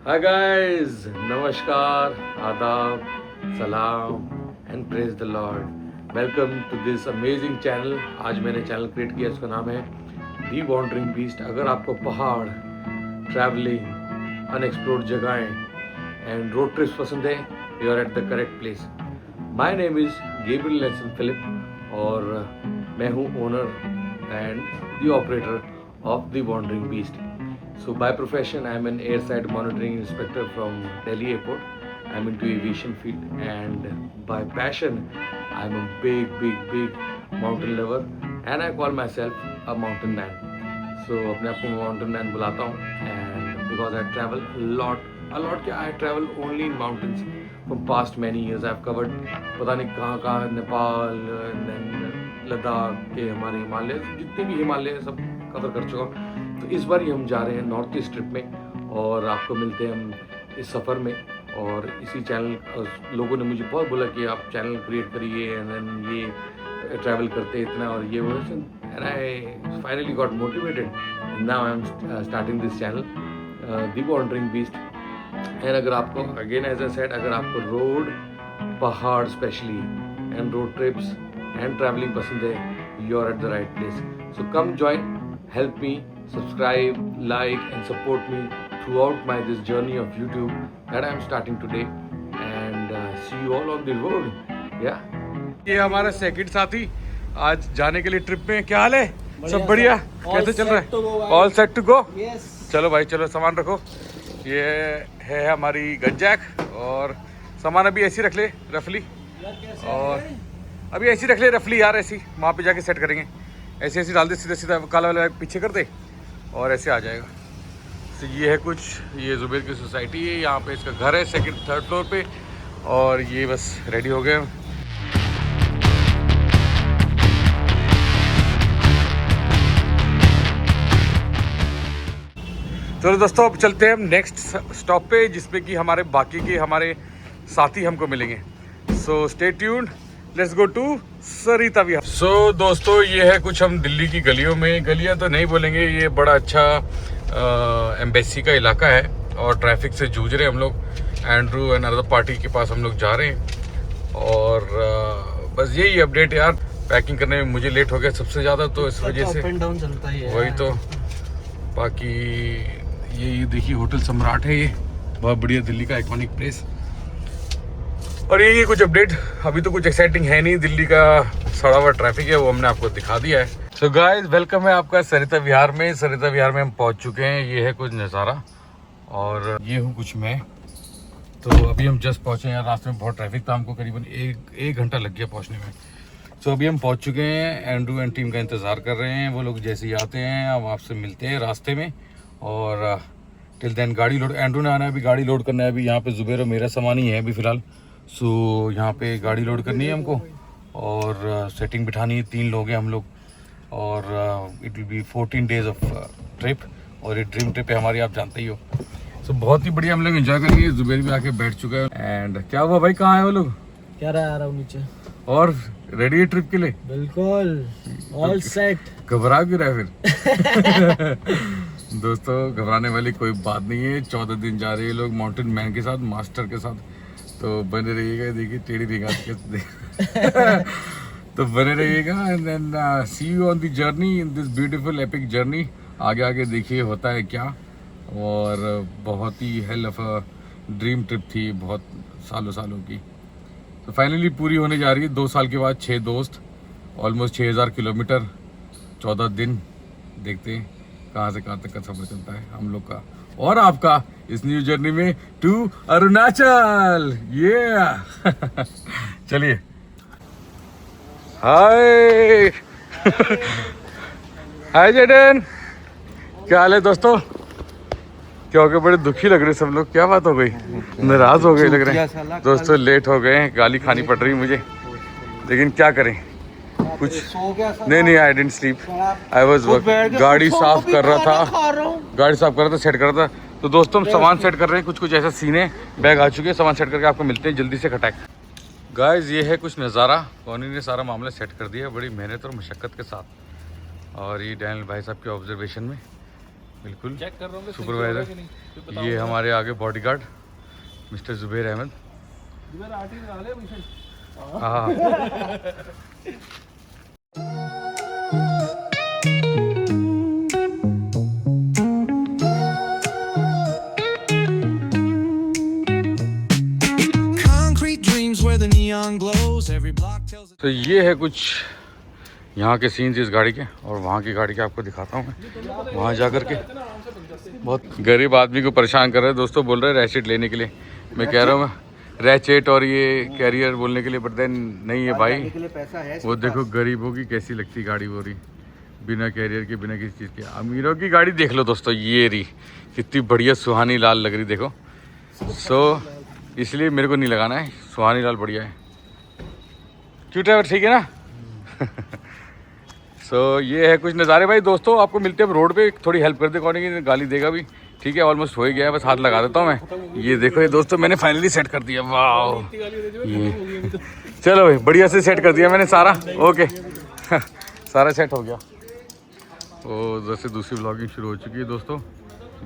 Hi guys, नमस्कार, आदाब, सलाम and praise the lord. Welcome to this amazing channel. आज मैंने चैनल क्रिएट किया, इसका नाम है दी वॉन्डरिंग बीस्ट। अगर आपको पहाड़, ट्रैवलिंग, अनएक्सप्लोर्ड जगहें एंड रोड ट्रिप्स पसंद है, you are at the correct place. My name is Gabriel Nelson Philip और मैं हूँ owner and the operator of the wandering beast. So by profession, I am an airside monitoring inspector from Delhi Airport. I am into aviation field, and by passion, I am a big mountain lover, and I call myself a mountain man. So अपने आप को mountain man बुलाता हूँ, and because I travel a lot क्या, I travel only in mountains from past many years. I've covered पता नहीं कहाँ नेपाल, लद्दाख के हमारे हिमालय, जितने भी हिमालय सब कवर कर चुका हूँ। तो इस बार हम जा रहे हैं नॉर्थ ईस्ट ट्रिप में और आपको मिलते हैं हम इस सफ़र में। और इसी चैनल लोगों ने मुझे बहुत बोला कि आप चैनल क्रिएट करिए एंड ये ट्रैवल करते इतना और ये वो, and I finally got motivated. Now I am starting this channel the wandering beast. And अगर आपको अगेन एज आई सेड, अगर आपको रोड, पहाड़ specially and road trips and travelling पसंद है, you are at the right place. So come join, help me, subscribe, like and support me throughout my this journey of YouTube that I am starting today, and see you all on the road. Yeah. ये हमारा second साथी आज जाने के लिए trip में। क्या हाल है? सब बढ़िया? कैसे चल रहा है? All set to go? चलो भाई चलो, सामान रखो। ये है हमारी गन जैक और सामान अभी ऐसी रख ले रफली, और अभी ऐसी रख ले रफली यार, ऐसी वहाँ पे जाके सेट करेंगे। ऐसे ऐसे डाल दे, सीधा सीधा काला वाला पीछे कर दे और ऐसे आ जाएगा। तो ये है कुछ, ये जुबैर की सोसाइटी है, यहाँ पे इसका घर है सेकंड थर्ड फ्लोर पे, और ये बस रेडी हो गए। चलो दोस्तों, अब चलते हैं हम नेक्स्ट स्टॉप पे, जिसमें कि हमारे बाकी के हमारे साथी हमको मिलेंगे। So stay tuned, let's go to Sarita Vihar. So दोस्तों, ये है कुछ हम दिल्ली की गलियों में, गलियां तो नहीं बोलेंगे, ये बड़ा अच्छा एम्बेसी का इलाका है और ट्रैफिक से जूझ रहे हैं हम लोग। एंड्रू एंड अदर पार्टी के पास हम लोग जा रहे हैं और बस यही अपडेट यार। पैकिंग करने में मुझे लेट हो गया सबसे ज़्यादा, तो इस वजह से अप एंड डाउन चलता ही है। वही तो। बाकी ये देखिए होटल सम्राट है, ये बहुत बढ़िया दिल्ली का आइकॉनिक प्लेस। और ये कुछ अपडेट, अभी तो कुछ एक्साइटिंग है नहीं, दिल्ली का सड़ा हुआ ट्रैफिक है वो हमने आपको दिखा दिया है। सो गाइस, वेलकम है आपका सरिता विहार में। सरिता विहार में हम पहुंच चुके हैं। ये है कुछ नज़ारा और ये हूँ कुछ मैं। तो अभी हम जस्ट पहुँचे हैं, रास्ते में बहुत ट्रैफिक था, हमको करीबन एक घंटा लग गया पहुँचने में। सो अभी हम पहुँच चुके हैं, एंड्रू एंड टीम का इंतज़ार कर रहे हैं। वो लोग जैसे ही आते हैं हम आपसे मिलते हैं रास्ते में, और टिल देन गाड़ी लोड, एंड्रू ने आना है, अभी गाड़ी लोड करना है। अभी यहाँ पे जुबैर और मेरा सामान ही है अभी फ़िलहाल। सो यहाँ पे गाड़ी लोड करनी है हमको और सेटिंग बिठानी है। 3 लोग हैं हम लोग, और it will be 14 days of trip, और ये ड्रीम ट्रिप है हमारी, आप जानते ही हो। सो बहुत ही बढ़िया हम लोग एंजॉय करेंगे। जुबैर भी आके बैठ चुका है। एंड क्या हुआ भाई, कहाँ है वो लोग? क्या रहा, आ रहा हूँ नीचे। और रेडी है ट्रिप के लिए? बिल्कुल ऑल सेट। घबरा क्यों रहा है फिर? दोस्तों, घबराने वाली कोई बात नहीं है। 14 दिन जा रहे हैं लोग माउंटेन मैन के साथ, मास्टर के साथ। तो बने रहिएगा, देखिए टेढ़ी निगाह के तो बने रहिएगा, and then see you on the journey, in this beautiful epic journey. आगे आगे देखिए होता है क्या। और बहुत ही hell of a dream trip थी, बहुत सालों की। तो फाइनली पूरी होने जा रही है 2 साल के बाद। 6 दोस्त, ऑलमोस्ट 6000 किलोमीटर, 14 दिन। देखते हैं कहाँ से कहाँ तक का सफर चलता है हम लोग का और आपका इस न्यू जर्नी में टू अरुणाचल। ये चलिए। हाय हाय जेडन, क्या हाल है दोस्तों? क्या हो गए, बड़े दुखी लग रहे सब लोग, क्या बात हो गई? नाराज हो गए लग रहे हैं दोस्तों। लेट हो गए, गाली खानी पड़ रही मुझे, लेकिन क्या करें, कुछ नहीं, I didn't sleep, I was work. गाड़ी साफ कर रहा था, सेट कर रहा था। तो दोस्तों, हम सामान सेट कर रहे हैं, कुछ ऐसा सीन है। बैग आ चुके हैं, सामान सेट करके आपको मिलते हैं जल्दी से। खटाक गाइस, ये है कुछ नज़ारा। कौनी ने सारा मामला सेट कर दिया बड़ी मेहनत और मशक्क़त के साथ, और ये डैनियल भाई साहब के ऑब्जर्वेशन में। बिल्कुल चेक कर रहा हूँ सुपरवाइजर। ये हमारे आगे बॉडीगार्ड मिस्टर जुबैर अहमद। हाँ तो ये है कुछ यहाँ के सीन्स इस गाड़ी के, और वहाँ की गाड़ी के आपको दिखाता हूँ मैं वहाँ जा कर के। बहुत गरीब आदमी को परेशान कर रहे हैं दोस्तों, बोल रहे हैं रैचेट लेने के लिए। मैं कह रहा हूँ रैचेट और ये कैरियर बोलने के लिए, बट देन नहीं है भाई। वो देखो गरीबों की कैसी लगती गाड़ी वो रही, बिना कैरियर के, बिना किसी चीज़ के। अमीरों की गाड़ी देख लो दोस्तों, ये रही कितनी बढ़िया सुहानी लाल लग रही देखो। इसलिए मेरे को नहीं लगाना है, सुहानी लाल बढ़िया है। क्यों ड्राइवर, ठीक है ना? ये है कुछ नज़ारे भाई दोस्तों। आपको मिलते हैं रोड पे, थोड़ी हेल्प कर दे, कौन की गाली देगा भी, ठीक है? ऑलमोस्ट हो ही गया है, बस हाथ लगा देता हूँ मैं। ये देखो ये दोस्तों, मैंने फाइनली सेट कर दिया। वाह, ये चलो भाई बढ़िया से सेट कर दिया मैंने सारा। ओके सारा सेट हो गया। तो उधर से दूसरी ब्लॉगिंग शुरू हो चुकी है दोस्तों।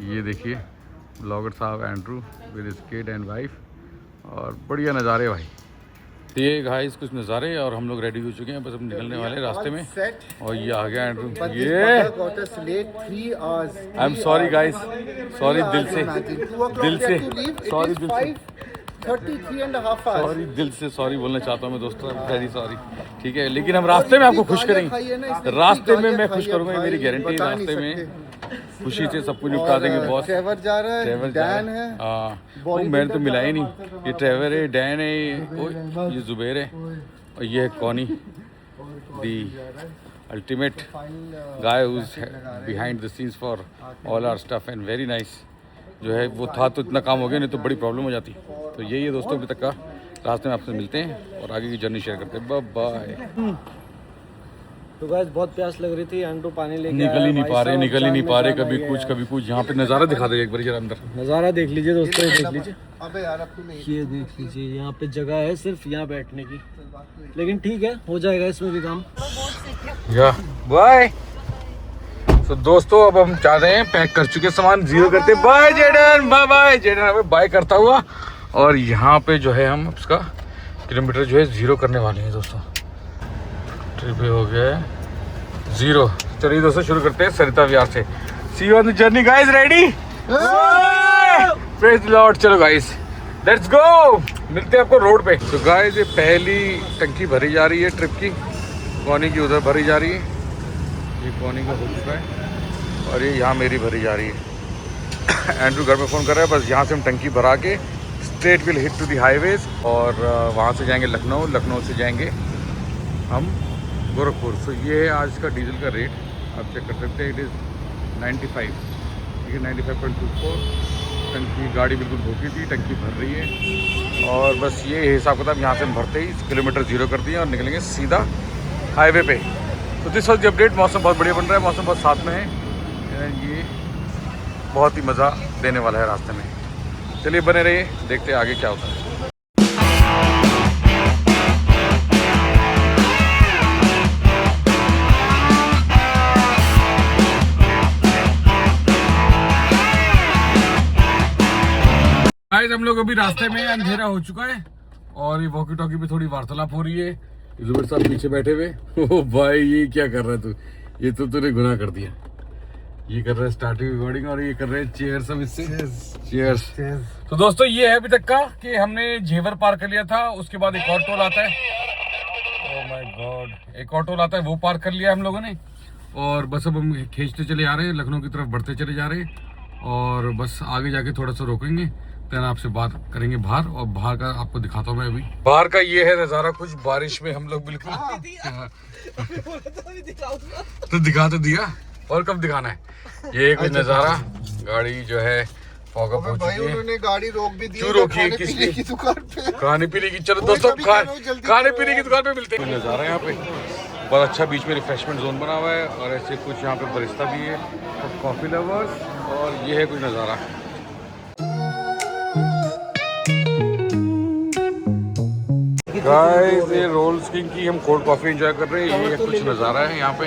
ये देखिए ब्लॉगर साहब Andrew with his kid and wife, और बढ़िया नज़ारे भाई। ये गाइस कुछ नज़ारे, और हम लोग रेडी हो चुके हैं, बस हम निकलने वाले रास्ते में। और ये आ गया एंड्रू। ये I am sorry guys, sorry दिल से सॉरी, दिल से 33.5 hours। सॉरी, दिल से सॉरी बोलना चाहता हूँ मैं दोस्तों, वेरी सॉरी, ठीक है? लेकिन हम रास्ते में आपको खुश करेंगे, रास्ते में मैं खुश करूँगा, मेरी गारंटी। रास्ते में खुशी से सब कुछ निपटा देंगे बॉस। ट्रेवर जा रहा है, डैन है। हाँ, मैंने तो मिला ही नहीं। ये ट्रेवर है, डैन है, ये जुबैर है, और ये है Connie, the ultimate guy who is behind the scenes for all our stuff and very nice. जो है वो था तो इतना काम हो गया, नहीं तो बड़ी प्रॉब्लम हो जाती। तो यही है दोस्तों अभी तक का। रास्ते में आपसे मिलते हैं और आगे की जर्नी शेयर करते हैं। Bye bye. तो गाइस बहुत प्यास लग रही थी, एंड्रू पानी लेके निकल ही नहीं पा रहे, कभी कुछ। यहाँ पे नज़ारा दिखा दे एक बार जरा अंदर। नज़ारा देख लीजिए दोस्तों, ये देख लीजिए। अबे यार अब तू नहीं, ये देख लीजिए, यहाँ पे जगह है सिर्फ यहाँ बैठने की, लेकिन ठीक है, हो जाएगा इसमें भी काम। या बाय। तो दोस्तों अब हम जा रहे हैं, पैक कर चुके सामान, जीरो करते। Bye Jaden, bye bye Jaden, bye करता हुआ। और यहाँ पे जो है हम उसका किलोमीटर जो है जीरो करने वाले हैं दोस्तों। ट्रिप हो गया है जीरो। चलिए दोस्तों शुरू करते हैं सरिता विहार से। See you on the journey guys, ready? Praise the lord. चलो गाइस लेट्स गो, मिलते हैं आपको रोड पे। तो गाइस ये पहली टंकी भरी जा रही है ट्रिप की, कॉनी की उधर भरी जा रही है, ये कॉनी का हो चुका है, और ये यहाँ मेरी भरी जा रही है। एंड्रू घर पे फ़ोन कर रहा है, बस यहाँ से हम टंकी भरा के straight will hit to the highways, और वहाँ से जाएंगे लखनऊ, लखनऊ से जाएंगे हम गोरखपुर। सो ये है आज का डीजल का रेट, आप चेक कर सकते हैं। इट इज़ 95, ठीक है, 95.24। टंकी गाड़ी बिल्कुल भूखी थी, टंकी भर रही है, और बस ये हिसाब किताब। यहाँ से हम भरते ही किलोमीटर जीरो कर दिए और निकलेंगे सीधा हाईवे पे। तो दिस वॉज द अपडेट। मौसम बहुत बढ़िया बन रहा है, मौसम बहुत साथ में है, ये बहुत ही मज़ा देने वाला है रास्ते में। चलिए बने रहिए, देखते हैं आगे क्या होता है। गाइस हम लोग अभी रास्ते में, अंधेरा हो चुका है, और ये वॉकी टॉकी पे थोड़ी वार्तालाप हो रही है। जुबैर साहब पीछे बैठे हुए। ओ भाई ये क्या कर रहा है तू? ये तो तूने गुनाह कर दिया। ये कर रहा है स्टार्टिंग रिकॉर्डिंग, और ये कर रहे हैं चेयर्स अब इससे। चेयर्स। तो दोस्तों ये है अभी तक का कि हमने जेवर पार कर लिया था, उसके बाद एक और टोल आता है। ओह माय गॉड, एक और टोल आता है, वो पार कर लिया हम लोगों ने, और बस अब हम खींचते चले जा रहे हैं, लखनऊ की तरफ बढ़ते चले जा रहे हैं, और बस आगे जाके थोड़ा सा रोकेंगे, फिर आपसे बात करेंगे बाहर, और बाहर का आपको दिखाता हूँ मैं अभी। बाहर का ये है नज़ारा कुछ, बारिश में हम लोग बिल्कुल तो दिखा तो दिया, और कब दिखाना है? ये कुछ नज़ारा, गाड़ी जो है फॉगअप हो चुकी है। उन्होंने गाड़ी रोक भी दी, क्यों रोकी है? किसने? की दुकान पे खाने पीने की। चलो दोस्तों खाने पीने की दुकान पे मिलते हैं। नज़ारा यहाँ पे बहुत अच्छा, बीच में रिफ्रेशमेंट जोन बना हुआ है, और ऐसे कुछ यहाँ पे बरिस्ता भी है, तो कॉफ़ी लवर्स, और ये है कुछ नज़ारा। गाइस ये रोल्स किंग की हम कोल्ड कॉफ़ी एंजॉय कर रहे हैं, ये कुछ नज़ारा है यहाँ पे।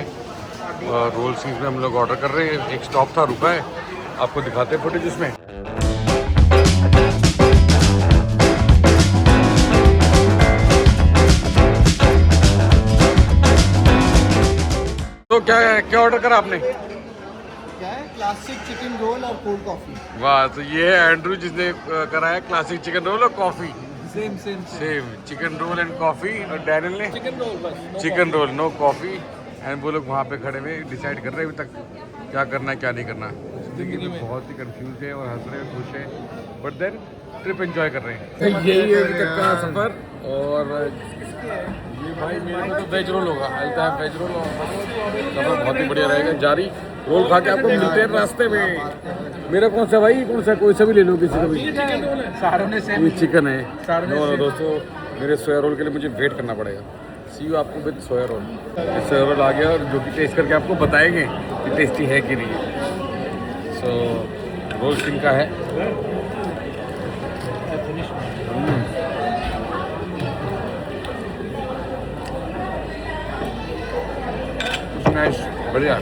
रोल सीज में हम लोग ऑर्डर कर रहे हैं। एक स्टॉप था, रुका है, आपको दिखाते हैं फुटेज उसमें। तो क्या ऑर्डर करा आपने? क्या है? क्लासिक चिकन रोल और कोल्ड कॉफी। वाह, तो ये है एंड्रू जिसने करा है क्लासिक चिकन रोल और coffee. Same chicken roll and coffee. और डैनियल ने chicken roll no coffee. And वो लोग वहाँ पे खड़े हुए डिसाइड कर रहे हैं अभी तक क्या करना है क्या नहीं करना। जिंदगी में बहुत ही कंफ्यूज है और हंस रहे हैं, खुश है, बट देन ट्रिप एंजॉय कर रहे हैं। यही है अभी तक का सफ़र। और ये भाई मेरे को तो वेज रोल होगा, हल्का है वेज रोल, और सफ़र बहुत ही बढ़िया रहेगा जारी। रोल खा के आपको मिलते हैं रास्ते में। मेरा कौन सा भाई, कौन सा, कोई सा भी ले लो किसी का भी। ये चिकन है। नो दोस्तों, मेरे सोया रोल के लिए मुझे वेट करना पड़ेगा। सी यू आपको with soya roll. Soya roll आ गया और जो कि टेस्ट करके आपको बताएंगे कि टेस्टी है कि नहीं है। सो रोल सिंह का है। नाइस, बढ़िया।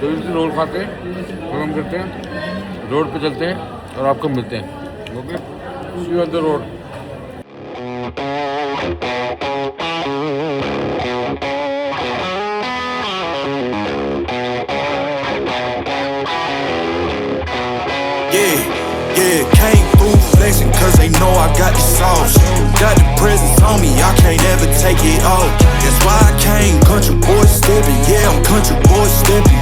जो भी रोल खाते हैं वो हम करते हैं, रोड पे चलते हैं और आपको मिलते हैं। Okay, see you on the road. Yeah, came through flexing cause they know I got the sauce. Got the presents on me, I can't ever take it off. That's why I came country boy stepping. Yeah, I'm country boy stepping.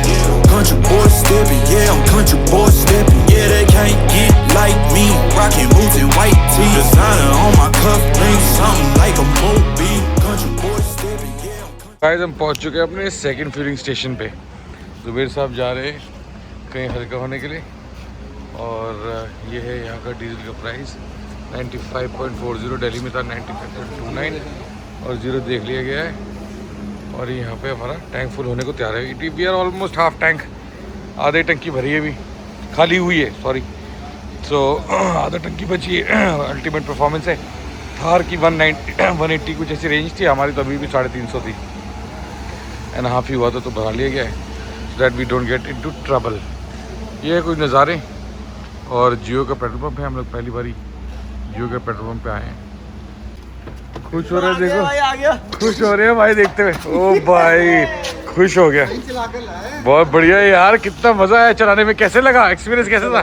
Country boy stepping. Yeah, I'm country boy stepping. Yeah, they can't get like me. Rockin' boots and white tee. Designer on my cuff link, something like a movie. Country boy stepping. Yeah, I'm country. Guys, हम पहुंच चुके हैं अपने second filling station पे। जुबेर साहब जा रहे हैं कहीं हल्का होने के लिए। और ये है यहाँ का डीजल का प्राइस 95.40। दिल्ली में था 95.29 और 0 देख लिया गया है। और यहाँ पे हमारा टैंक फुल होने को तैयार है। We are almost half tank, आधे टंकी भरी है, अभी खाली हुई है, सॉरी। सो आधा टंकी बची है। अल्टीमेट परफॉर्मेंस है। थार की 180 कुछ ऐसी रेंज थी, हमारी तो अभी भी 350 थी। एंड हाफ ही हुआ था तो भरा लिया गया है, so that we don't get into trouble. ये है कुछ नज़ारे। और जियो का पेट्रोल पंप है, हम लोग पहली बारी जियो के पेट्रोल पंप पे आए हैं। खुश हो रहे हैं, देखो आ गया। खुश हो रहे हैं भाई देखते हुए। ओ भाई खुश हो गया, बहुत बढ़िया यार। कितना मजा आया चलाने में, कैसे लगा, एक्सपीरियंस कैसे था?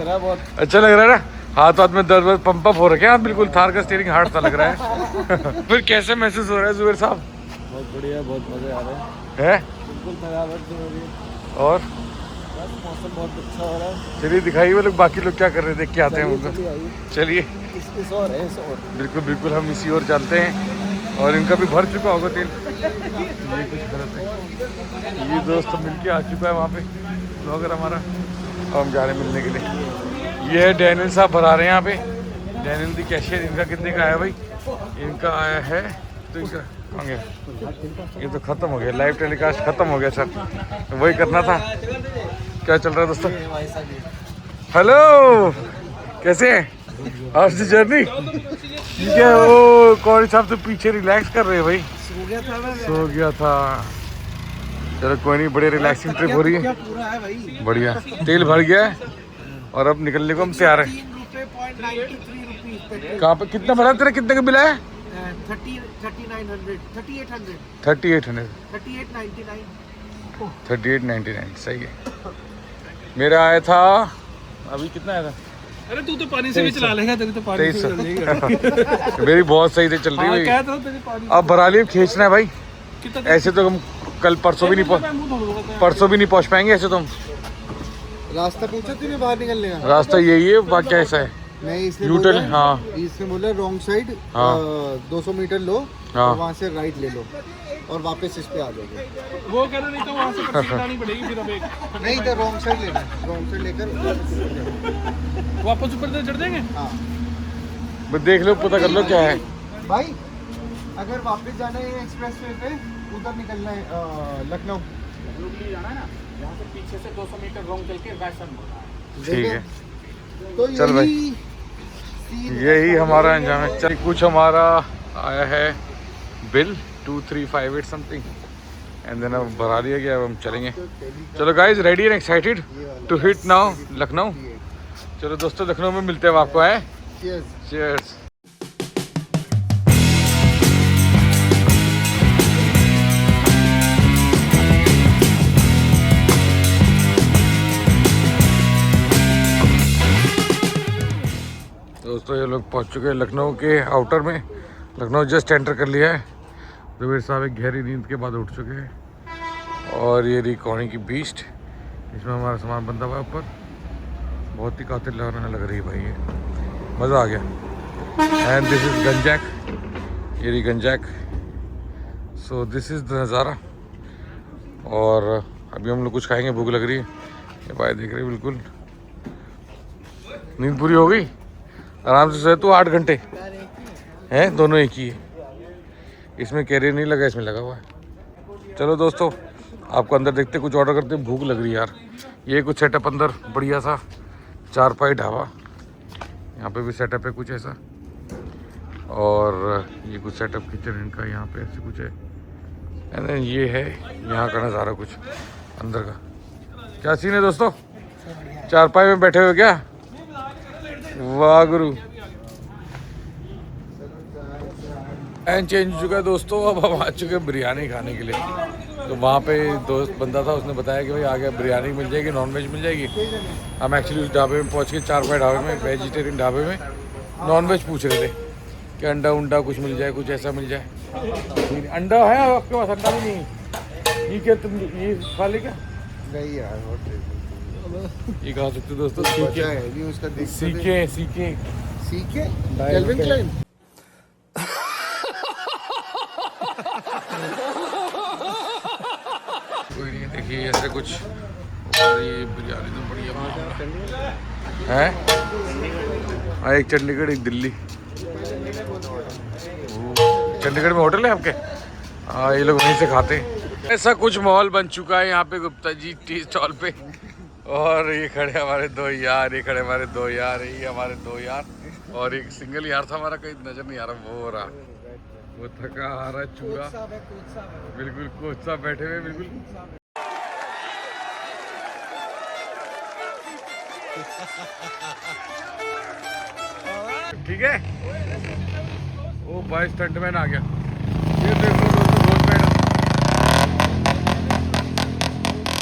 अच्छा लग रहा है ना? हाथ हाथ में दर्द पंप हो रखे हैं बिल्कुल। थार का स्टीयरिंग हार्ड सा लग रहा है। फिर कैसे महसूस हो रहा है जुबेर साहब? बहुत बढ़िया, बहुत मजे आ रहे हैं। बिल्कुल थकावट नहीं हो रही है और मौसम बहुत अच्छा हो रहा है। चलिए दिखाइए वो लोग, बाकी लोग क्या कर रहे हैं, देख के आते हैं उनको। चलिए इस और है, इस और। बिल्कुल बिल्कुल, हम इसी ओर चलते हैं। और इनका भी भर चुका होगा तेल। ये कुछ गलत है। ये दोस्त मिलके आ चुका है वहाँ पे, ब्लॉगर हमारा। और हम जा रहे हैं मिलने के लिए। ये है डैनियल साहब भरा रहे हैं यहाँ पे। डैनियल दी कैशियर। इनका कितने का आया भाई? इनका आया है, तो इनका कहाँ गया? ये तो ख़त्म हो गया, लाइव टेलीकास्ट ख़त्म हो गया सर, तो वही करना था। क्या चल रहा है दोस्तों? हेलो, कैसे हैं? आज दी जर्नी ठीक है। वो कौन साहब तो पीछे रिलैक्स कर रहे हैं भाई। सो गया था। चलो कोई नहीं, बड़े रिलैक्सिंग ट्रिप हो रही है, बढ़िया। तेल भर गया है और अब निकलने को हम तैयार हैं। कहाँ पे कितना भरा तेरा? कितने का बिल है? 38.99 सही है। मेरा आया था अभी, कितना आया था? अरे तू तो पानी से भी चला लेगा, तेरी तो पानी से चल जाएगी। मेरी बहुत सही से चल रही है भाई। अब भरा लिए, खींचना है भाई। ऐसे तो हम कल परसों भी नहीं पहुंच पाएंगे ऐसे तो हम। रास्ता पूछा तूने बाहर निकलने का? रास्ता यही है, बाकी कैसा है? नहीं, इसने यूटर्न, बोला, हाँ इसने बोला रॉन्ग साइड, हाँ। 200 मीटर लो, हाँ। और वहाँ से राइट ले लो और वापस इस पे आ जाओगे। वो कह रहे नहीं तो वहाँ से कट आनी पड़ेगी फिर। अब एक नहीं तो रॉन्ग साइड लेना, रॉन्ग साइड लेकर वापस ऊपर से चढ़ जाएंगे। हाँ बस देख लो, पता कर लो क्या है भाई। अगर वापस जाना है एक्सप्रेस वे पे, उधर निकलना है लखनऊ जाना है ना, यहाँ से पीछे से 200 मीटर रॉन्ग चल के वैसन। ठीक है, तो चल भाई, यही हमारा अंजाम है। चल कुछ हमारा आया है बिल 2358 समथिंग। एंड देन अब भरा दिया गया, अब हम चलेंगे। चलो guys, ready and excited to hit now Lucknow. चलो दोस्तों, लखनऊ में मिलते हैं आपको, है। चीयर्स। दोस्तों ये लोग पहुंच चुके हैं लखनऊ के आउटर में। लखनऊ जस्ट एंटर कर लिया है। रवीर साहब एक गहरी नींद के बाद उठ चुके हैं। और ये रही कॉर्नी की बीस्ट, इसमें हमारा सामान बंधा हुआ है ऊपर। बहुत ही कातिल लग रही है भाई, ये मज़ा आ गया। एंड दिस इज़ गंजैक, ये रही गंजैक। सो दिस इज़ द नज़ारा। और अभी हम लोग कुछ खाएंगे, भूख लग रही है। ये भाई देख रहे बिल्कुल नींद पूरी हो गई, आराम से सोए। तू 8 घंटे हैं, दोनों एक ही है। इसमें कैरियर नहीं लगा, इसमें लगा हुआ है। चलो दोस्तों, आपको अंदर देखते कुछ ऑर्डर करते, भूख लग रही है यार। ये कुछ सेटअप अंदर बढ़िया सा, चारपाई ढाबा। यहाँ पे भी सेटअप है कुछ ऐसा। और ये कुछ सेटअप किचन इनका यहाँ पे ऐसे कुछ है। एंड ये है यहाँ का नज़ारा कुछ अंदर का। क्या सीन है दोस्तों, चारपाई में बैठे हुए क्या? वाह गुरु। एंड चेंज हो चुका है दोस्तों, अब हम आ चुके हैं बिरयानी खाने के लिए। तो वहाँ पे दोस्त बंदा था, उसने बताया कि भाई आगे बिरयानी मिल जाएगी, नॉनवेज मिल जाएगी। हम एक्चुअली उस ढाबे में पहुँच के, चारपाई ढाबे में, वेजिटेरियन ढाबे में नॉनवेज पूछ रहे थे कि अंडा उंडा कुछ मिल जाए, कुछ ऐसा मिल जाए। अंडा है आपके पास? अंडा भी नहीं। ये क्या तुम ये खा ले क्या? नहीं यार, ये खा सकते दोस्तों। सीखे कैल्विन क्लाइन। कोई नहीं, देखिए ऐसे कुछ। और ये बिरयानी तो बढ़िया है। हाँ, एक चंडीगढ़, एक दिल्ली। चंडीगढ़ में होटल है आपके? हाँ, ये लोग वहीं से खाते हैं। ऐसा कुछ माहौल बन चुका है यहाँ पे गुप्ता जी टी स्टॉल पे। और ये खड़े हमारे 2 यार, ये खड़े हमारे 2 यार, ये हमारे 2 यार। और एक सिंगल यार था हमारा, कहीं नजर नहीं आ रहा, वो हो रहा, वो थका हारा चूड़ा। बिल्कुल कोच साहब बैठे हुए बिल्कुल। ठीक है। ओ भाई, स्टंटमैन आ गया। ये देख लो दोस्तों,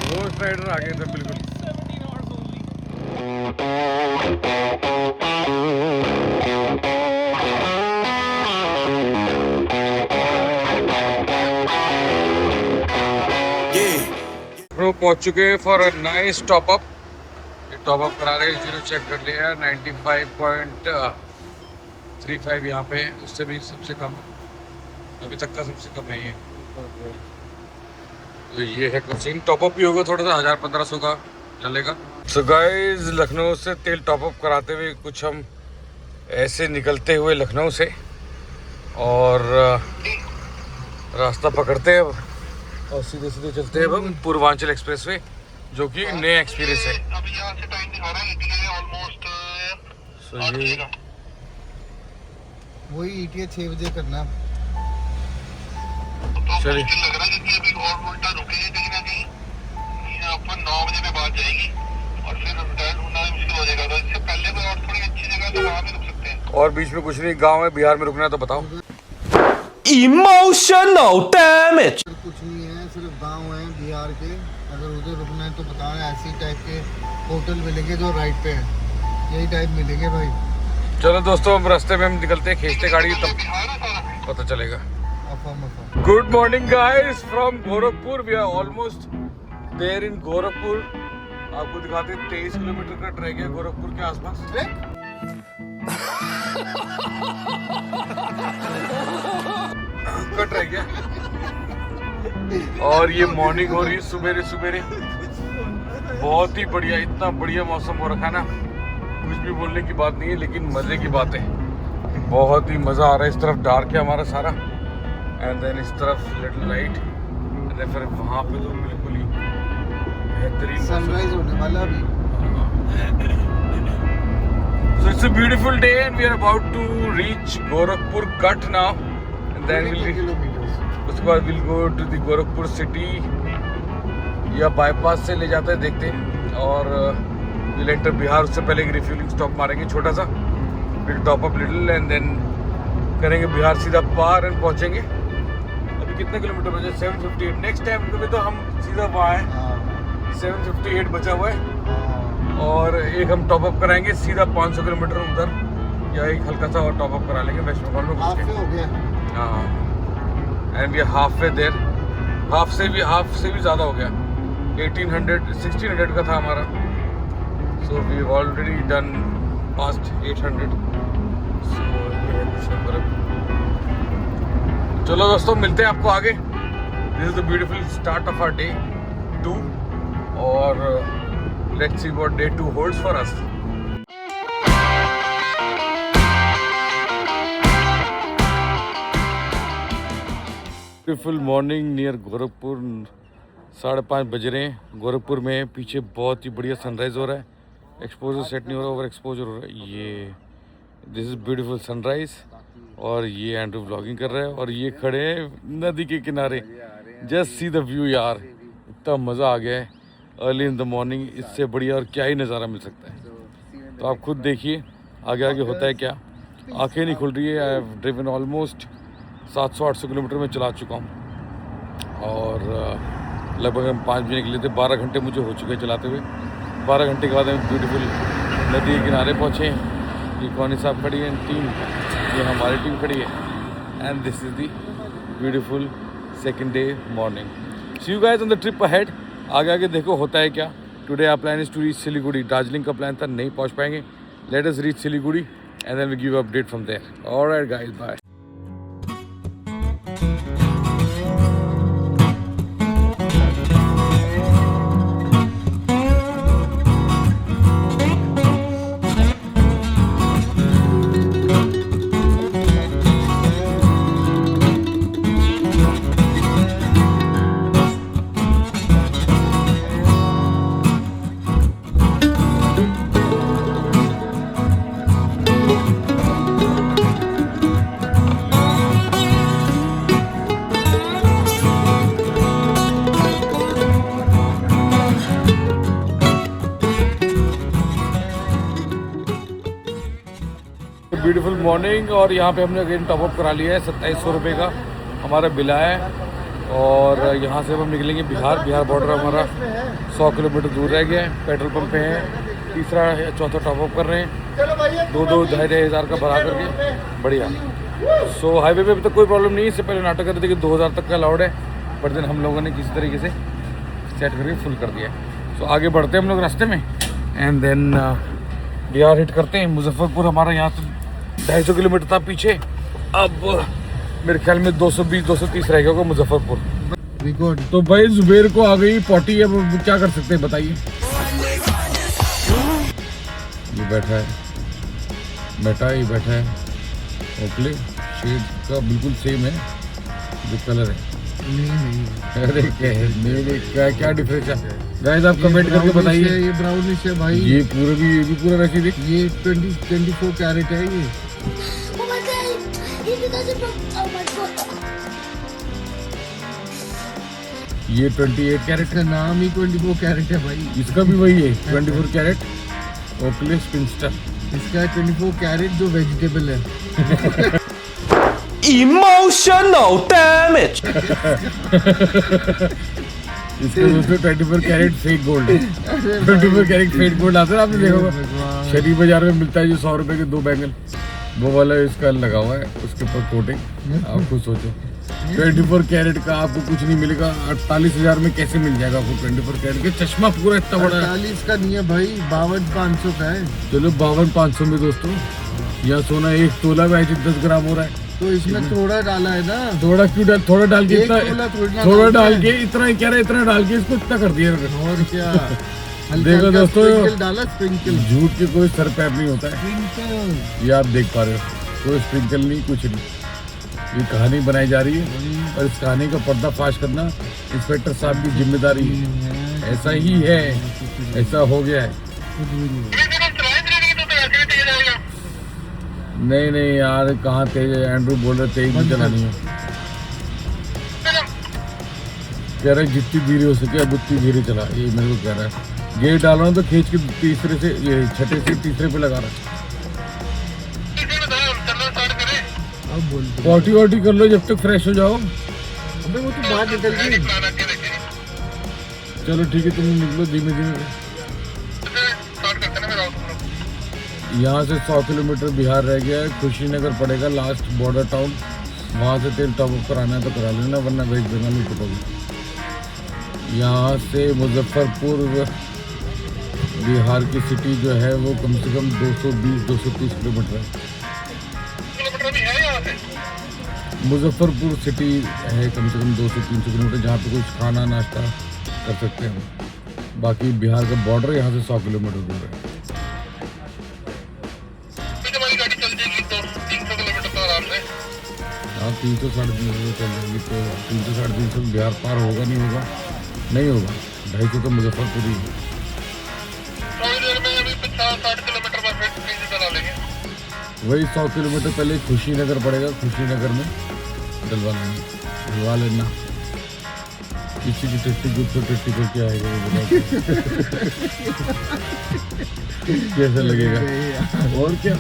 घोस्ट राइडर आ गए थे बिल्कुल। पहुंच चुके हैं for a nice top up. Top up करा रहे हैं, चेक कर लिया है। 95.35 यहाँ पे, उससे भी सबसे कम, अभी तक का सबसे कम है ये। तो ये है कोचिंग। टॉप अप भी होगा थोड़ा सा, 1000-1500 का चलेगा। सो गाइस, लखनऊ से तेल टॉप अप कराते हुए कुछ हम ऐसे निकलते हुए लखनऊ से, और रास्ता पकड़ते हैं अब और सीधे सीधे चलते हैं अब पूर्वांचल एक्सप्रेस वे, जो कि नया एक्सपीरियंस है। अभी यहाँ से टाइम दिखा रहा है ऑलमोस्ट। सो ये वही ETA 6 बजे करना। तो चलिए। मुझे लग रहा है कि अभी और उल्टा रुकेगी कहीं ना कहीं। यहाँ पर 9 बजे में बात जाएगी और फिर होटल ढूंढना भी मुश्किल हो जाएगा। तो इससे पहले कोई और थोड़ी अच्छी जगह तो वहाँ भी रुक सकते हैं। और बीच में कुछ नहीं, गांव है, बिहार में रुकना है तो बताओ। Emotional damage. कुछ नहीं है, सिर्फ गांव है बिहार के। अगर उधर रुकना है तो बता रहे, ऐसी टाइप के होटल मिलेंगे जो राइट पे है, यही टाइप मिलेंगे भाई। चलो दोस्तों, हम रास्ते में हम निकलते हैं, खींचते गाड़ी, तब बिहार है सारा। पता चलेगा। अफा good morning guys from Gorakhpur. We are almost there in Gorakhpur. आपको दिखाते हैं 23 किलोमीटर का ट्रैक है गोरखपुर के आसपास। का ट्रैक है। और ये मॉर्निंग हो रही है सुबेरे सुबेरे, बहुत ही बढ़िया। इतना बढ़िया मौसम हो रखा है ना, कुछ भी बोलने की बात नहीं है, लेकिन मज़े की बात है। बहुत ही मज़ा आ रहा है। इस तरफ डार्क है हमारा सारा, एंड देन इस तरफ लिटिल लाइट, एंड फिर वहाँ पे तो बिल्कुल ही बेहतरीन सनराइज होने वाला अभी। So it's a beautiful day and we are about to reach Gorakhpur Cut now, and then we'll kilometre उसके उसके बाद will go to the Gorakhpur city, या बाईपास से ले जाते हैं, देखते हैं। और विल एंटर बिहार। उससे पहले एक रिफ्यूलिंग स्टॉप मारेंगे छोटा सा, will top up little and then करेंगे बिहार सीधा पार एंड पहुँचेंगे। अभी कितने किलोमीटर बचे? 758। नेक्स्ट टाइम में तो हम सीधा वहाँ हैं, 758 बचा हुआ है। और एक हम टॉप अप कराएंगे सीधा 500 किलोमीटर उधर, या एक हल्का सा और टॉप अप करा लेंगे वेस्ट बंगाल में घुस के। हो गया। हाँ, and we half way there. Half से भी ज़्यादा हो गया। 1600 का था हमारा, so we already done past 800। So चलो दोस्तों, मिलते हैं आपको आगे। This is the beautiful start of our day 2 और let's see what day 2 holds for us. Beautiful morning near Gorakhpur. 5:30 बज रहे हैं। गोरखपुर में पीछे बहुत ही बढ़िया सनराइज हो रहा है। एक्सपोजर सेट नहीं हो रहा, ओवर एक्सपोजर हो रहा है। ये दिस इज ब्यूटीफुल सनराइज। और ये एंड्रू व्लॉगिंग कर रहा है और ये खड़े हैं नदी के किनारे। जस्ट सी द व्यू यार, इतना मज़ा आ गया है अर्ली इन द मॉर्निंग। इससे बढ़िया और क्या ही नज़ारा मिल सकता है। तो आप खुद देखिए आगे आगे होता है क्या। आंखें नहीं खुल रही है। आई हैव ड्रिवन ऑलमोस्ट 700-800 किलोमीटर में चला चुका हूँ। और लगभग हम 5 बजे निकले थे। 12 घंटे मुझे हो चुके हैं चलाते हुए। 12 घंटे के बाद हम ब्यूटीफुल नदी के किनारे पहुँचे। ये कौनी साहब खड़ी है टीम, ये हमारी टीम खड़ी है। And this is the beautiful second day morning. See you guys on the trip ahead. आगे आगे देखो होता है क्या। Today our plan is to reach Siliguri. Darjeeling का प्लान था, नहीं पहुँच पाएंगे। Let us reach Siliguri and then we give update from there. Alright guys, bye. Beautiful morning. और यहाँ पे हमने अगेन टॉपअप करा लिया है। 2700 रुपये का हमारा बिल आया है। और यहाँ से हम निकलेंगे बिहार बॉर्डर हमारा 100 किलोमीटर दूर रह गया है। पेट्रोल पंप पे हैं, तीसरा या चौथा टॉपअप कर रहे हैं। 2-2-2.5 हज़ार का भरा करके बढ़िया। सो हाईवे पे अभी तक कोई प्रॉब्लम नहीं है। इससे पहले नाटक करते थे कि 2000 तक का अलाउड है, बट देन हम लोगों ने किसी तरीके से सेट करके फुल कर दिया है। सो आगे बढ़ते हैं हम लोग रास्ते में एंड देन बिहार हिट करते हैं। मुजफ्फरपुर हमारा यहाँ से 250 किलोमीटर था पीछे, अब मेरे ख्याल में 220-230 रह गया होगा मुजफ्फरपुर। तो भाई जुबेर को आ गई पॉटी, अब क्या कर सकते हैं बताइए। ये बैठा है, ये बैठा है। ओके, शेड का बिल्कुल सेम है जो कलर है। नहीं अरे क्या है, क्या डिफरेंस है गाइस, आप कमेंट करके बताइए। ये ब्राउनिश है भाई। ये भी पूरा रशीद, ये 24 कैरेट है ये। Oh my god! He doesn't know. Oh my god! ये 28 कैरेट इसका नाम ही 24 कैरेट है भाई। इसका भी वही है 24 कैरेट ओकले स्पिनस्टर। इसका 24 कैरेट जो वेजिटेबल है। Emotional damage. इसका दोस्तों 24 कैरेट फेक गोल्ड है। 24 कैरेट फेक गोल्ड आता है, आपने देखा होगा शरीफ बाजार में मिलता है जो 100 रुपए के 2 बैंगल, वो वाला इसका लगा हुआ है उसके ऊपर कोटिंग। आप खुद सोचो 24 कैरेट का आपको कुछ नहीं मिलेगा। 48,000 में कैसे मिल जाएगा आपको 24 कैरेट का चश्मा पूरा इतना बड़ा है। 48 का नहीं है भाई, 52,500 का है। चलो 52,500 में दोस्तों यहाँ सोना 1 तोला में 10 ग्राम हो रहा है। तो इसमें थोड़ा डाला है ना। थोड़ा क्यों डाल, थोड़ा डाल के इतना, थोड़ा डाल के इतना ही कह रहे, इतना डाल के इसको इतना कर दिया। और क्या देखो दोस्तों, डाला स्प्रिंकल। झूठ के कोई सर पैर नहीं होता है। ये आप देख पा रहे हो, कोई स्प्रिंकल नहीं, कुछ नहीं। ये कहानी बनाई जा रही है और इस कहानी का पर्दाफाश करना इंस्पेक्टर साहब की जिम्मेदारी है। ऐसा ही है, ऐसा हो गया है। नहीं यार, कहाँ तेज है, एंड्रू बोल रहे तेज नहीं चलानी है। कह रहा है जितनी धीरे हो सके अब उतनी धीरे चला, ये मेरे को कह रहा है। गेट डाल रहा हूँ तो खींच के तीसरे से, ये छठे से तीसरे पे लगा रहा है। अब बोल पॉटी वॉटी कर लो जब तक फ्रेश हो जाओ। अबे वो तो बाहर निकल गई। चलो ठीक है, तुम निकलो धीमे धीमे। यहाँ से 100 किलोमीटर बिहार रह गया है, खुशीनगर पड़ेगा लास्ट बॉर्डर टाउन। वहाँ से तेल टॉप अप कराना है तो करा लेना, वरना वेस्ट बंगाल में पटोगे। यहाँ से मुजफ्फरपुर बिहार की सिटी जो है वो कम से कम 220-230 किलोमीटर है। मुजफ्फरपुर सिटी है कम से कम 200-300 किलोमीटर, जहाँ पे कुछ खाना नाश्ता कर सकते हैं हम। बाकी बिहार का बॉर्डर यहाँ से 100 किलोमीटर दूर है। हाँ 300-350 चल जाएंगी, तो 300-350 बिहार पार होगा नहीं होगा? नहीं होगा, 250 तो मुजफ्फरपुर ही है। वही 100 किलोमीटर पहले खुशीनगर पड़ेगा, खुशीनगर में डलवा लेना। किसी की टट्टी गुप तो टट्टी करके आएगा वो बताओ। कैसा लगेगा? और क्या,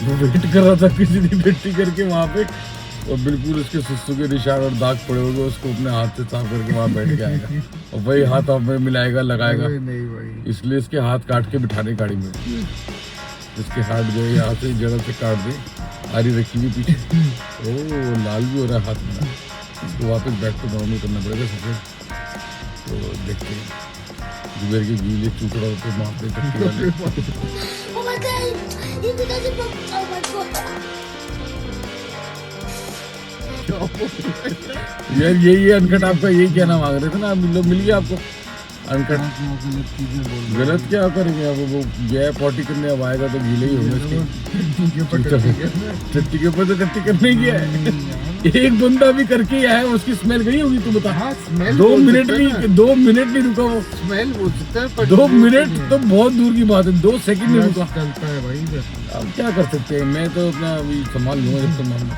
वो वेट कर रहा था किसी की टट्टी करके वहाँ पे, और बिल्कुल उसके सुसु के निशान और दाग पड़े होंगे, उसको अपने हाथ से साफ करके वहाँ बैठ के आएगा और वही हाथ आप में मिलाएगा, लगाएगा। नहीं भाई, इसलिए इसके हाथ काट के बिठाने गाड़ी में, इसके हाथ जो है यहाँ से जड़ से काट दे। आरी रखी हुई पीछे, ओ लाल भी हो रहा है हाथ में, इसको वापस बैक तो डाउन करना पड़ेगा सफेद। तो देखते हैं जुबेर के गीले चूकड़ा होते वहाँ पे टट्टी वाले। Oh my god! It's because of oh my god! यार यही अनकट आपका, यही कहना मांग रहे थे ना, मिल गया आपको अनकट। गलत क्या करेंगे अब, वो गया पॉटी करने, अब आएगा तो गीले ही होंगे इसके। टट्टी के ऊपर तो टट्टी करने गया है, एक बंदा भी करके आया है, उसकी स्मेल गई होगी तू बता। हाँ, स्मेल 2 मिनट नहीं रुका वो, स्मेल बोल सकता है, पर 2 मिनट तो बहुत दूर की बात है, 2 सेकंड नहीं रुका। चलता है भाई इधर। अब क्या कर सकते हैं, मैं तो अपना अभी संभाल लूँगा जब तक मामला।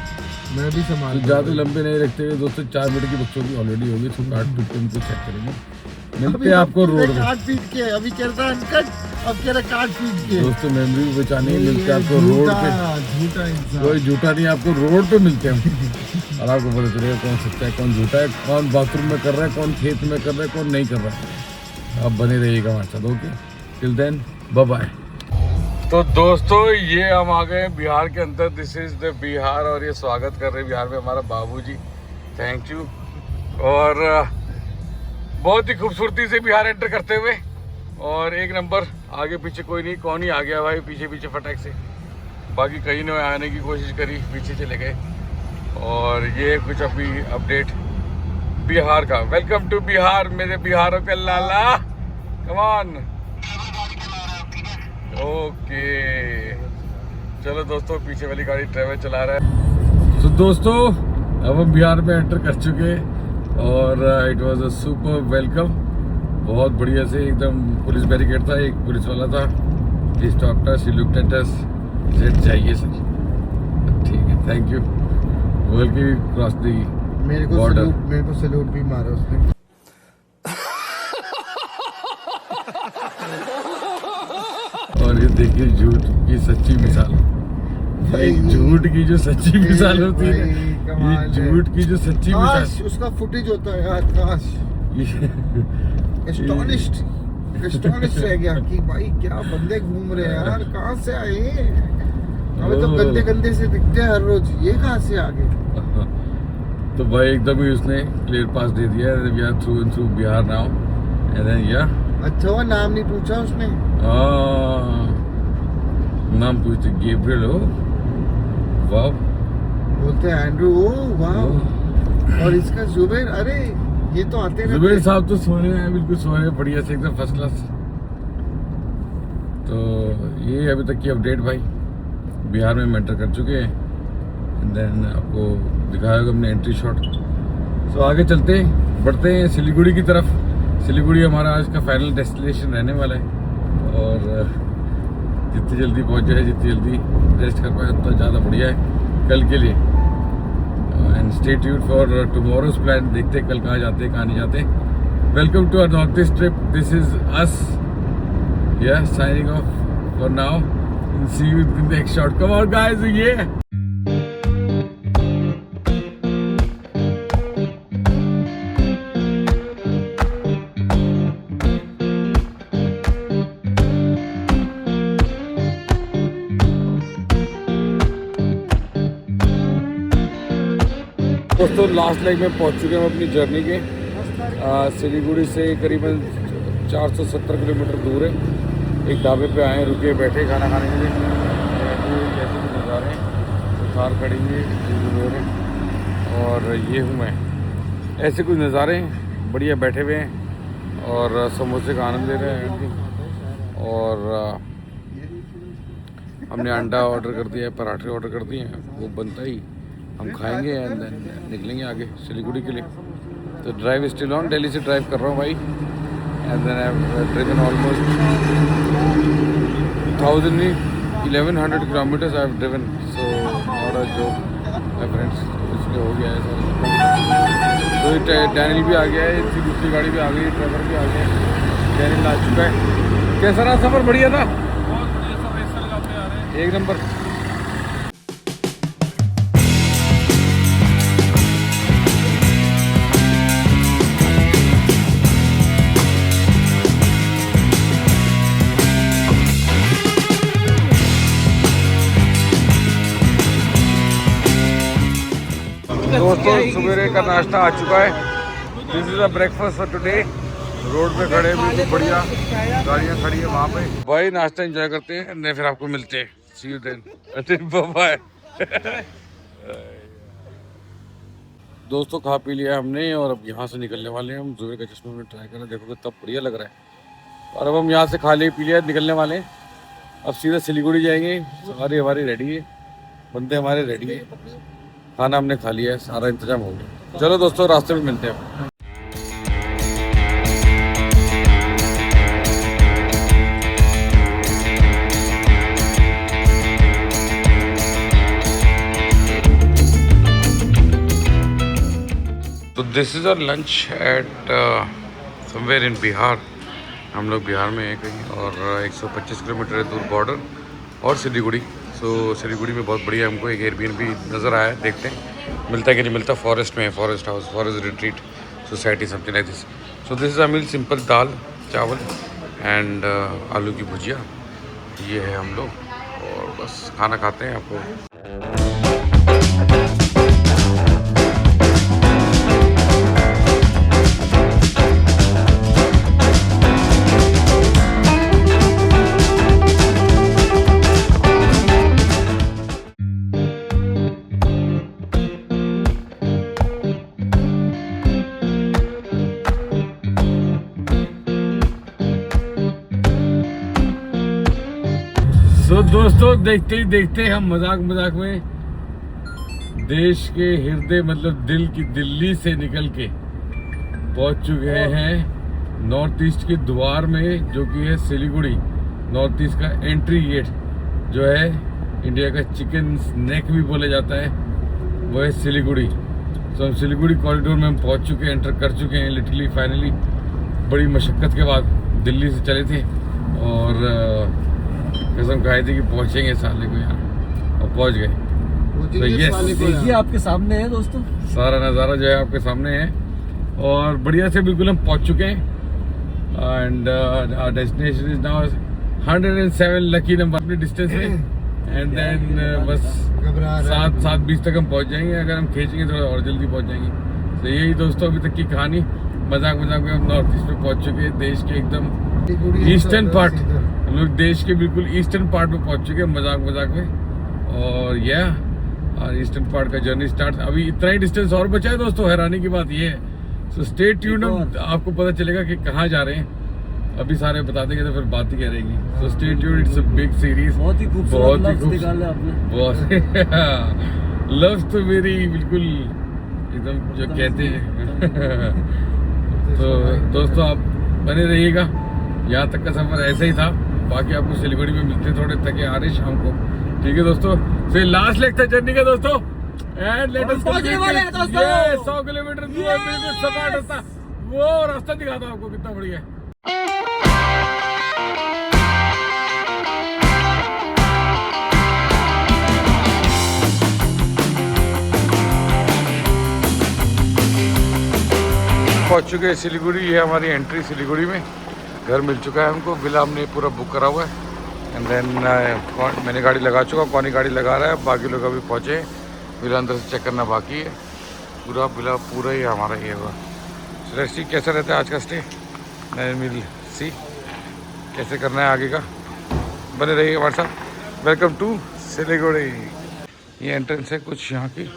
मैं भी संभाल तो ज़्यादा लंबे नहीं रखते हुए, 2 से 4 मिनट की बच्चों की ऑलरेडी होगी, तो काट पीट के उनको चेक करेंगे। मिलते हैं आपको रोड में। काट पीट के अभी चल रहा है अनकट, अब कह रहा काट पीट के। दोस्तों मेमोरी भी बचानी है, मिलते हैं आपको रोड पे। झूठा इंसान। कोई झूठा नहीं, आपको रोड पे मिलते हैं और आपको पता चलेगा कौन सच्चा है कौन झूठा है, कौन बाथरूम में कर रहा है, कौन खेत में कर रहा है, कौन नहीं कर रहा है। आप बने रहिएगा हमारे साथ। Okay, till then bye bye. तो दोस्तों ये हम आ गए बिहार के अंदर, दिस इज द बिहार, और ये स्वागत कर रहे हैं बिहार में हमारा बाबूजी, थैंक यू। और बहुत ही खूबसूरती से बिहार एंटर करते हुए, और एक नंबर, आगे पीछे कोई नहीं, कौन ही आ गया भाई पीछे पीछे फटाक से, बाकी कहीं ने आने की कोशिश करी, पीछे चले गए। और ये कुछ अभी अपडेट बिहार का। वेलकम टू बिहार मेरे बिहारों के लाला, कम ऑन। ओके चलो दोस्तों, पीछे वाली गाड़ी ड्राइवर चला रहा है। तो दोस्तों अब हम बिहार में एंटर कर चुके, और it was a super welcome, बहुत बढ़िया से एकदम। पुलिस बैरिकेड था, एक पुलिस वाला था, he stopped us, he looked at us, said जाइए सर, ठीक है थैंक यू, बोल के क्रॉस दी बॉर्डर। मेरे को सैल्यूट भी मारा उसने। और ये देखिए झूठ की सच्ची मिसाल, भाई झूठ की जो सच्ची मिसाल होती है, ये झूठ की जो सच्ची मिसाल, उसका फुटेज होता है यार, काश। एस्टोनिश्ड रह गया कि भाई क्या बंदे घूम रहे हैं यार, कहाँ से आए? हमें तो गंदे गंदे से दिखते हैं हर रोज, ये कहाँ से आ गए? तो भाई एकदम ही उसने क्लियर पास दे दिया, we are through and through Bihar now, and then या अच्छा हुआ नाम नहीं पूछा उसने। नाम पूछते, गैब्रियल हो, वाह, बोलते हैं एंड्रू, ओ वाह, और इसका जुबेर, अरे ये तो आते रहते। जुबेर साहब तो सो रहे हैं, बिल्कुल सो रहे हैं बढ़िया से, एकदम फर्स्ट क्लास। तो ये अभी तक की अपडेट भाई, बिहार में एंटर कर चुके हैं, एंड देन आपको दिखाया होगा हमने एंट्री शॉट। तो आगे चलते हैं, बढ़ते हैं सिलीगुड़ी की तरफ। सिलीगुड़ी हमारा आज का फाइनल डेस्टिनेशन रहने वाला है, और जितनी जल्दी पहुंच जाए, जितनी जल्दी रेस्ट कर पाए उतना ज़्यादा बढ़िया है कल के लिए। And stay tuned for tomorrow's plan. देखते हैं कल कहाँ जाते हैं कहाँ नहीं जाते। Welcome to our north east trip. This is us, yeah, signing off for now and see you in the next shot. Come on guys, yeah. दोस्तों लास्ट लेग में पहुंच चुके हैं हम अपनी जर्नी के। सिलीगुड़ी से करीबन 470 किलोमीटर दूर है। एक ढाबे पे आए, रुके, बैठे खाना खाने के लिए। जैसे भी नज़ारे तो कार खड़ी हुई है और ये हूँ मैं। ऐसे कुछ नज़ारे बढ़िया बैठे हुए हैं और समोसे का आनंद ले रहे हैं। और हमने अंडा ऑर्डर कर दिया है, पराठे ऑर्डर कर दिए हैं, वो बनता ही हम खाएंगे एंड देन निकलेंगे आगे सिलीगुड़ी के लिए। तो ड्राइव स्टिल ऑन, दिल्ली से ड्राइव कर रहा हूँ भाई। And then I have driven almost 1100 kilometres I have driven. So not a joke my friends, इसलिए हो गया है। तो डैनियल भी आ गया है, इसकी दूसरी गाड़ी भी आ गई, ड्राइवर भी आ गया है, डैनियल आ चुका है। कैसा रहा सफ़र? बढ़िया था, एक नंबर। दोस्तों सवेरे का नाश्ता आ चुका है। This is a breakfast for today. Road पे खड़े बिल्कुल बढ़िया, गाड़ियाँ खड़ी है वहाँ पे। भाई नाश्ता एंजॉय करते हैं नहीं, फिर आपको मिलते हैं। सी यू देन, बाय। दोस्तों खा पी लिया हमने और अब यहाँ से निकलने वाले हैं हम। ज़ोर का चश्मा में ट्राई करें, देखो कितना बढ़िया लग रहा है। और अब हम यहाँ से खा लिया पी लिया, निकलने वाले हैं। अब सीधा सिलीगुड़ी जाएंगे। सवारी हमारी रेडी है, बंदे हमारे रेडी है, खाना हमने खा लिया है, सारा इंतजाम हो गया। चलो दोस्तों रास्ते में मिलते हैं। तो this is our lunch at somewhere in Bihar. हम लोग बिहार में हैं कहीं और 125 किलोमीटर है दूर बॉर्डर और सिलीगुड़ी। सो सिलीगुड़ी में बहुत बढ़िया हमको एक एयरबीएनबी नज़र आया, देखते हैं मिलता है कि नहीं मिलता। फॉरेस्ट में है, forest house, forest retreat society, something like this. So this is a meal, simple dal chawal and आलू की भुजिया। ये है हम लोग और बस खाना खाते हैं आपको। तो दोस्तों देखते ही देखते हम मजाक में देश के हृदय मतलब दिल की दिल्ली से निकल के पहुंच चुके हैं नॉर्थ ईस्ट के द्वार में, जो कि है सिलीगुड़ी। नॉर्थ ईस्ट का एंट्री गेट जो है, इंडिया का चिकन नेक भी बोला जाता है, वो है सिलीगुड़ी। तो हम सिलीगुड़ी कॉरिडोर में हम पहुंच चुके हैं, एंटर कर चुके हैं लिटरली फाइनली। बड़ी मशक्क़त के बाद दिल्ली से चले थे और कसम खाई थी कि पहुंचेंगे साले को यहाँ, और पहुंच गए। तो देखिए आपके सामने है दोस्तों, सारा नज़ारा जो है आपके सामने है और बढ़िया से बिल्कुल हम पहुंच चुके हैं। And our destination is now 107 lucky number अपने डिस्टेंस में। एंड देन बस 7:20 तक हम पहुंच जाएंगे। अगर हम खींचेंगे थोड़ा और जल्दी पहुंच जाएंगे। तो यही दोस्तों अभी तक की कहानी। मजाक में हम नॉर्थ ईस्ट में पहुंच चुके हैं, देश के एकदम ईस्टर्न पार्ट। हम लोग देश के बिल्कुल ईस्टर्न पार्ट में पहुंच चुके हैं मजाक में। और और ईस्टर्न पार्ट का जर्नी स्टार्ट। अभी इतना ही डिस्टेंस और बचा है दोस्तों, हैरानी की बात ये है। सो स्टे ट्यून्ड, आपको पता चलेगा कि कहाँ जा रहे हैं। अभी सारे बता देंगे तो फिर बात ही क्या रहेगी। सो stay tuned, it's a big series. बहुत ही खूबसूरत लव्स तो मेरी बिल्कुल एकदम जो कहते हैं। तो दोस्तों आप बने रहिएगा, यहाँ तक का सफर ऐसा ही था। बाकी आपको सिलीगुड़ी में मिलते थोड़े थके आ रहे शाम को। ठीक है दोस्तों, फिर लास्ट लेग था जर्नी का दोस्तों। एंड लेटेस्ट ये 100 किलोमीटर दूर है, बिल्कुल सपाट रास्ता। वो रास्ता दिखाता हूँ आपको कितना बढ़िया है। पहुंच चुके हैं सिलीगुड़ी। ये हमारी एंट्री सिलीगुड़ी में। घर मिल चुका है हमको, विला हमने पूरा बुक करा हुआ है। एंड देन मैंने गाड़ी लगा चुका, कौन गाड़ी लगा रहा है, बाकी लोग अभी पहुँचे। विला अंदर से चेक करना बाकी है। पूरा विला पूरा ही हमारा ये हुआ। लेट्स सी कैसा रहता है आज का स्टे। विल सी कैसे करना है आगे का। बने रहिए हमारे साथ। Welcome to Siliguri. ये एंट्रेंस है कुछ यहाँ की।